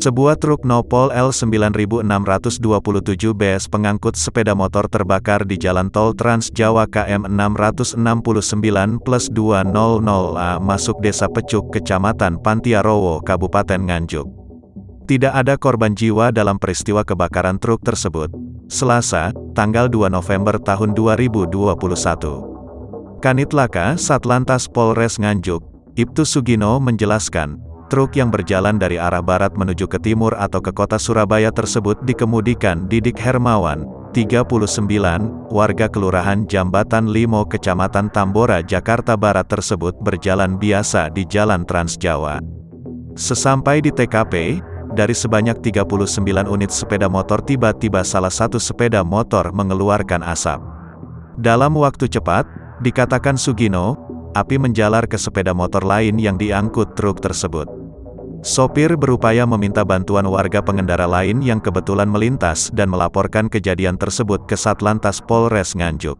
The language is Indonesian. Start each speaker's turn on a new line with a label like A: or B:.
A: Sebuah truk Nopol L9627 BS pengangkut sepeda motor terbakar di Jalan Tol Trans Jawa KM 669+200A masuk Desa Pecuk, Kecamatan Pantiarowo, Kabupaten Nganjuk. Tidak ada korban jiwa dalam peristiwa kebakaran truk tersebut. Selasa, tanggal 2 November tahun 2021. Kanit Laka Satlantas Polres Nganjuk, Ibtu Sugino menjelaskan, truk yang berjalan dari arah barat menuju ke timur atau ke kota Surabaya tersebut dikemudikan Didik Hermawan, 39, warga Kelurahan Jambatan Limo Kecamatan Tambora, Jakarta Barat tersebut berjalan biasa di Jalan Trans Jawa. Sesampai di TKP, dari sebanyak 39 unit sepeda motor tiba-tiba salah satu sepeda motor mengeluarkan asap. Dalam waktu cepat, dikatakan Sugino, api menjalar ke sepeda motor lain yang diangkut truk tersebut. Sopir berupaya meminta bantuan warga pengendara lain yang kebetulan melintas dan melaporkan kejadian tersebut ke Satlantas Polres Nganjuk.